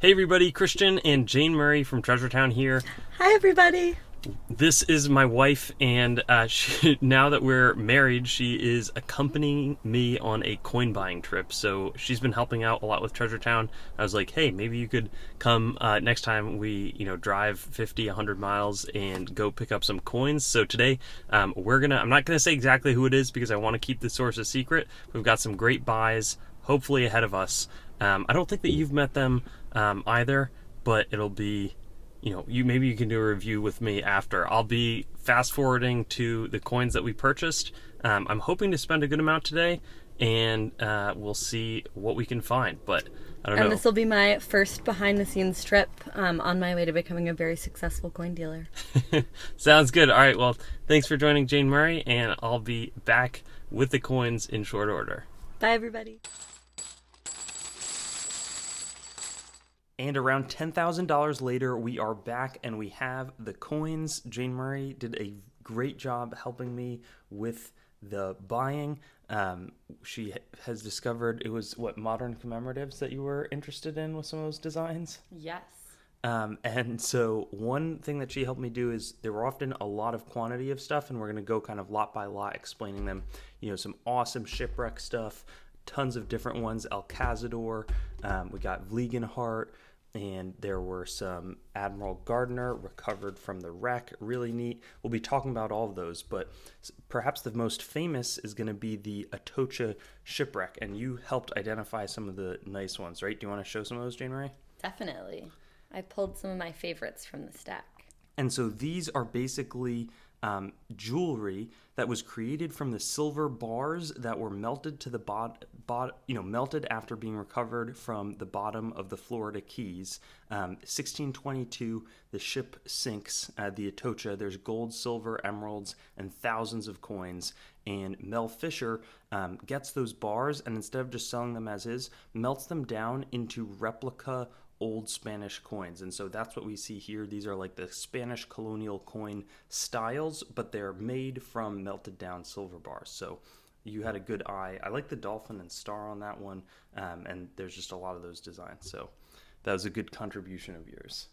Hey everybody, Christian and Jane Murray from Treasure Town here. Hi, everybody. This is my wife, and now that we're married, she is accompanying me on a coin buying trip. So she's been helping out a lot with Treasure Town. I was like, hey, maybe you could come next time we, drive 50, 100 miles and go pick up some coins. So today, I'm not gonna say exactly who it is because I want to keep the source a secret. We've got some great buys, hopefully ahead of us. I don't think that you've met them either, but it'll be, maybe you can do a review with me after. I'll be fast forwarding to the coins that we purchased. I'm hoping to spend a good amount today, and we'll see what we can find. But I don't know. And this will be my first behind the scenes trip on my way to becoming a very successful coin dealer. Sounds good. All right. Well, thanks for joining Jane Murray, and I'll be back with the coins in short order. Bye, everybody. And around $10,000 later, we are back and we have the coins. Jane Murray did a great job helping me with the buying. She has discovered it was modern commemoratives that you were interested in with some of those designs. Yes. And so one thing that she helped me do is there were often a lot of quantity of stuff, and we're going to go kind of lot by lot explaining them. Some awesome Shipwreck stuff, tons of different ones. Cazador, we got Vliegenhart, and there were some Admiral Gardner recovered from the wreck. Really neat. We'll be talking about all of those, but perhaps the most famous is going to be the Atocha Shipwreck, and you helped identify some of the nice ones, right? Do you want to show some of those, Jane Marie? Definitely. I pulled some of my favorites from the stack. And so these are basically jewelry that was created from the silver bars that were melted to the melted after being recovered from the bottom of the Florida Keys. 1622, the ship sinks, the Atocha. There's gold, silver, emeralds, and thousands of coins. And Mel Fisher gets those bars, and instead of just selling them as is, melts them down into replica old Spanish coins. And so that's what we see here. These are like the Spanish colonial coin styles, but they're made from melted down silver bars. So you had a good eye. I like the dolphin and star on that one, and there's just a lot of those designs. So that was a good contribution of yours.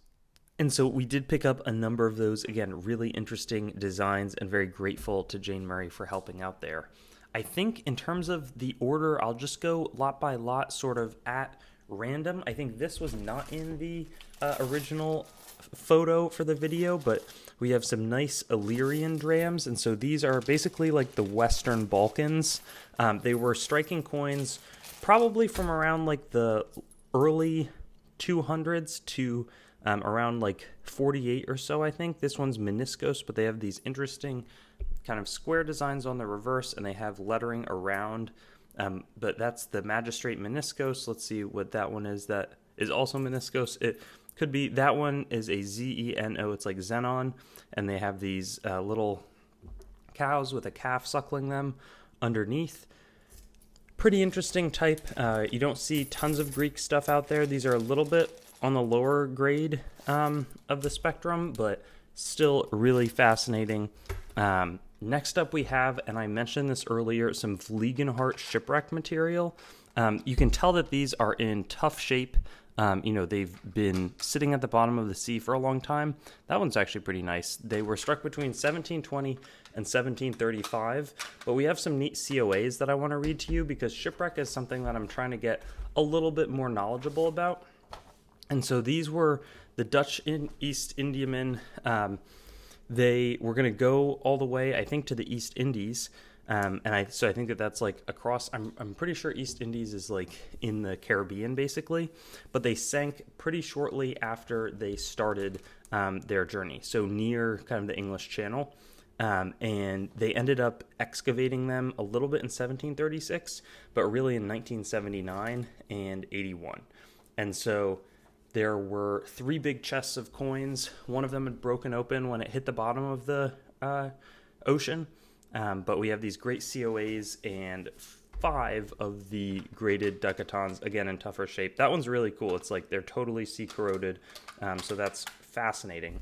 And so we did pick up a number of those, again, really interesting designs, and very grateful to Jane Murray for helping out there. I think in terms of the order, I'll just go lot by lot, sort of at random. I think this was not in the original photo for the video, but we have some nice Illyrian Drachms, and so these are basically like the Western Balkans. They were striking coins probably from around like the early 200s to around like 48 or so, I think. This one's meniscos, but they have these interesting kind of square designs on the reverse, and they have lettering around. But that's the Magistrate meniscos. Let's see what that one is. That is also meniscos. It could be, that one is a Zeno. It's like Xenon, and they have these little cows with a calf suckling them underneath. Pretty interesting type. You don't see tons of Greek stuff out there. These are a little bit on the lower grade of the spectrum, but still really fascinating. Next up we have, and I mentioned this earlier, some Vliegenhart shipwreck material. You can tell that these are in tough shape. They've been sitting at the bottom of the sea for a long time. That one's actually pretty nice. They were struck between 1720 and 1735, but we have some neat COAs that I want to read to you because shipwreck is something that I'm trying to get a little bit more knowledgeable about. And so these were the Dutch East Indiamen. They were going to go all the way, I think, to the East Indies. I think that that's like across, I'm pretty sure East Indies is like in the Caribbean basically, but they sank pretty shortly after they started their journey. So near kind of the English Channel. And they ended up excavating them a little bit in 1736, but really in 1979 and 81. And so there were 3 big chests of coins. One of them had broken open when it hit the bottom of the ocean. But we have these great COAs and 5 of the graded ducatons, again in tougher shape. That one's really cool. It's like they're totally sea corroded. So that's fascinating.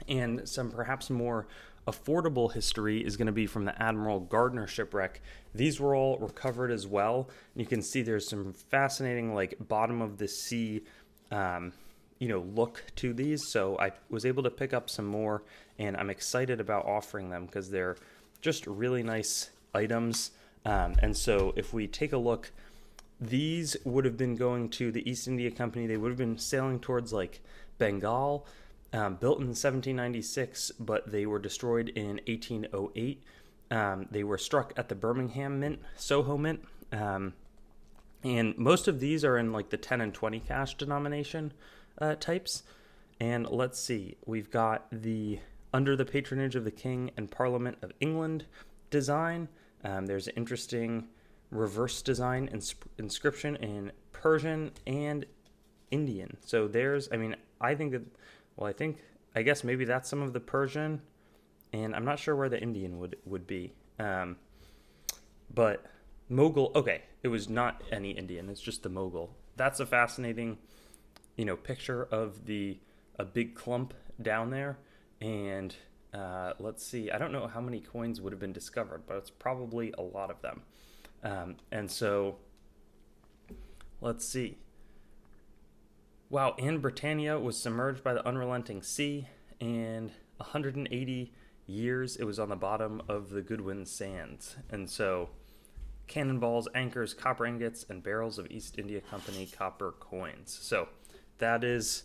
And some perhaps more affordable history is going to be from the Admiral Gardner shipwreck. These were all recovered as well. And you can see there's some fascinating like bottom of the sea look to these. So I was able to pick up some more, and I'm excited about offering them because they're just really nice items. And so if we take a look, these would have been going to the East India Company. They would have been sailing towards like Bengal, built in 1796, but they were destroyed in 1808. They were struck at the Birmingham Mint, Soho Mint. And most of these are in like the 10 and 20 cash denomination types. And let's see, we've got the under the patronage of the King and Parliament of England design. There's an interesting reverse design inscription in Persian and Indian. So I guess maybe that's some of the Persian, and I'm not sure where the Indian would be. But Mughal, okay, it was not any Indian, it's just the Mughal. That's a fascinating, picture of a big clump down there. And let's see, I don't know how many coins would have been discovered, but it's probably a lot of them. And so, let's see. Wow, and Britannia was submerged by the unrelenting sea, and 180 years it was on the bottom of the Goodwin Sands. And so, cannonballs, anchors, copper ingots, and barrels of East India Company copper coins. So, that is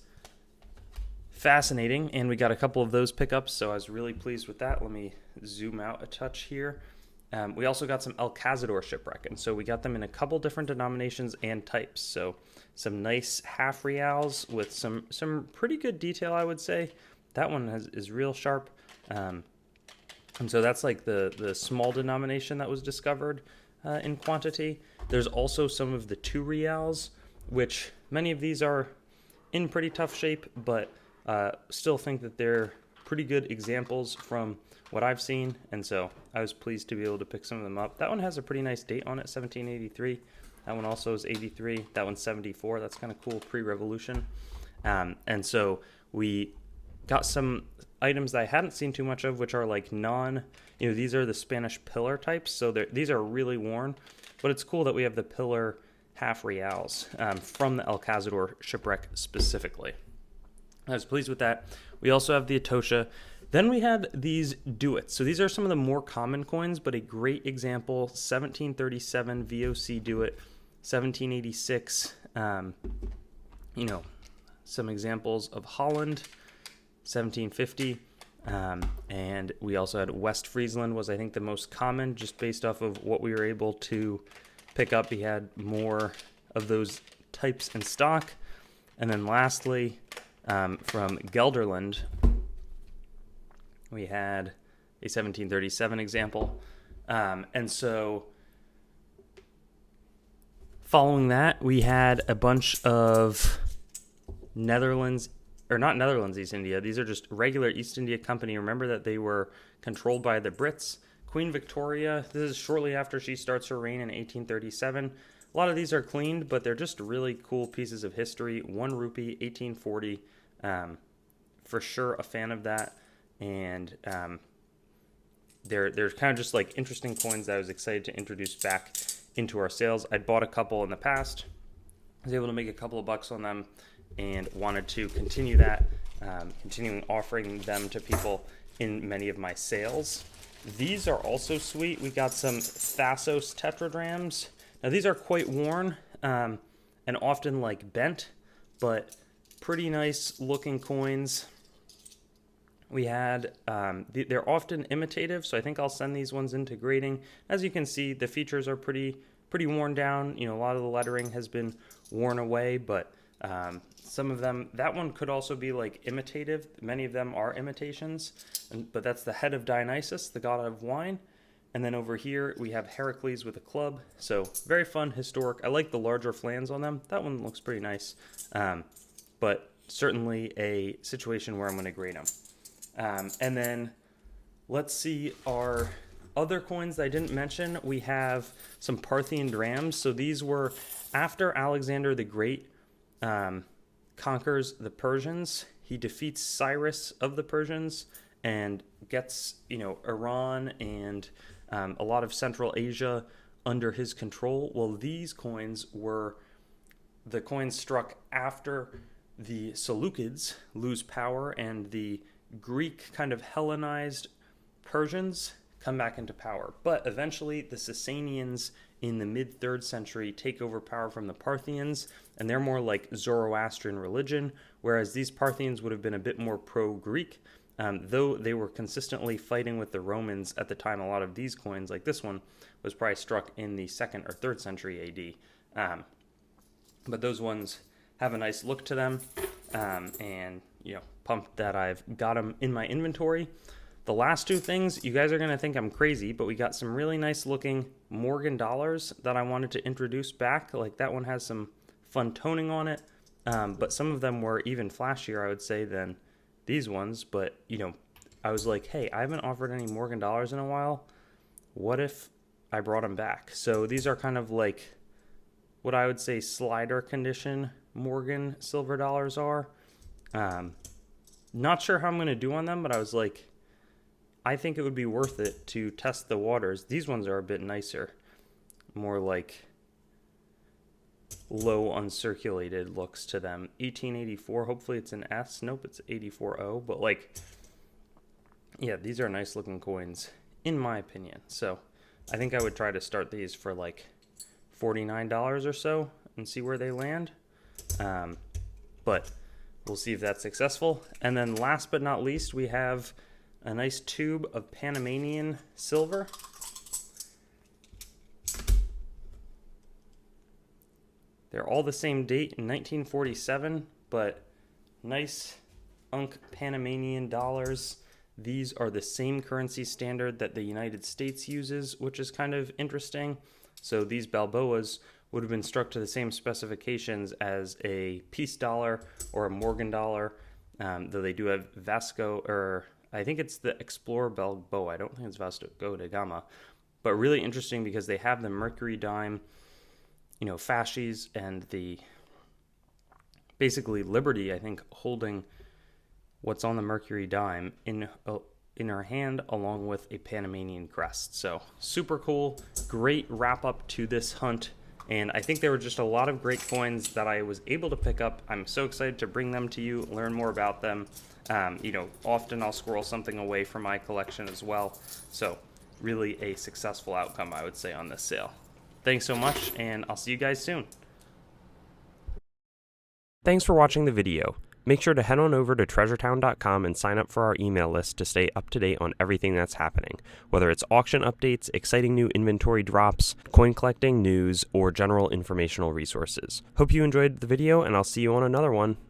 fascinating, and we got a couple of those pickups, so I was really pleased with that. Let me zoom out a touch here. We also got some El Cazador shipwreck, and so we got them in a couple different denominations and types. So some nice half reals with some pretty good detail, I would say. That one is real sharp. And so that's like the small denomination that was discovered in quantity. There's also some of the 2 reals, which many of these are in pretty tough shape, but still think that they're pretty good examples from what I've seen, and so I was pleased to be able to pick some of them up. That one has a pretty nice date on it, 1783. That one also is 83. That one's 74. That's kind of cool, pre-revolution. And so we got some items that I hadn't seen too much of, which are like these are the Spanish pillar types, so these are really worn, but it's cool that we have the pillar half reals from the El Cazador shipwreck specifically. I was pleased with that. We also have the Atocha. Then we had these duets. So these are some of the more common coins, but a great example, 1737 VOC duet, 1786, some examples of Holland, 1750, and we also had West Friesland was, I think, the most common, just based off of what we were able to pick up. We had more of those types in stock. And then lastly, from Gelderland, we had a 1737 example. And so following that, we had a bunch of East India. These are just regular East India Company. Remember that they were controlled by the Brits. Queen Victoria, this is shortly after she starts her reign in 1837. A lot of these are cleaned, but they're just really cool pieces of history. 1 rupee, 1840. For sure a fan of that. And they're kind of just like interesting coins that I was excited to introduce back into our sales. I'd bought a couple in the past. I was able to make a couple of bucks on them and wanted to continue that, continuing offering them to people in many of my sales. These are also sweet. We got some Thasos Tetradrachms. Now these are quite worn and often like bent, but pretty nice looking coins. We had, they're often imitative, so I think I'll send these ones into grading. As you can see, the features are pretty worn down. A lot of the lettering has been worn away, but some of them, that one could also be like imitative. Many of them are imitations, but that's the head of Dionysus, the god of wine. And then over here, we have Heracles with a club. So very fun, historic. I like the larger flans on them. That one looks pretty nice, but certainly a situation where I'm going to grade them. And then let's see our other coins that I didn't mention. We have some Parthian drachms. So these were after Alexander the Great conquers the Persians. He defeats Cyrus of the Persians and gets, Iran and a lot of Central Asia under his control. Well, these coins were the coins struck after the Seleucids lose power, and the Greek kind of Hellenized Persians come back into power. But eventually the Sasanians in the mid-3rd century take over power from the Parthians, and they're more like Zoroastrian religion, whereas these Parthians would have been a bit more pro-Greek, though they were consistently fighting with the Romans at the time. A lot of these coins, like this one, was probably struck in the 2nd or 3rd century AD. But those ones have a nice look to them, and pumped that I've got them in my inventory. The last two things, you guys are going to think I'm crazy, but we got some really nice looking Morgan dollars that I wanted to introduce back. Like that one has some fun toning on it, but some of them were even flashier, I would say, than these ones. But I was like, hey, I haven't offered any Morgan dollars in a while. What if I brought them back? So these are kind of like what I would say slider condition Morgan silver dollars are. Not sure how I'm going to do on them, but I was like, I think it would be worth it to test the waters. These ones are a bit nicer, more like low uncirculated looks to them. 1884, hopefully it's an S. Nope, it's 84O, but like, yeah, these are nice looking coins in my opinion. So I think I would try to start these for like $49 or so and see where they land. But we'll see if that's successful. And then last but not least, we have a nice tube of Panamanian silver. They're all the same date in 1947, but nice Unk Panamanian dollars. These are the same currency standard that the United States uses, which is kind of interesting. So these Balboas would have been struck to the same specifications as a peace dollar or a Morgan dollar, though they do have Vasco, or I think it's the Explorer Balboa. I don't think it's Vasco da Gama. But really interesting because they have the Mercury dime, fasces, and the basically Liberty, I think, holding what's on the Mercury dime in her hand along with a Panamanian crest. So super cool, great wrap up to this hunt. And I think there were just a lot of great coins that I was able to pick up. I'm so excited to bring them to you, learn more about them. Often I'll squirrel something away from my collection as well. So really a successful outcome, I would say, on this sale. Thanks so much, and I'll see you guys soon. Thanks for watching the video. Make sure to head on over to treasuretown.com and sign up for our email list to stay up to date on everything that's happening, whether it's auction updates, exciting new inventory drops, coin collecting news, or general informational resources. Hope you enjoyed the video, and I'll see you on another one.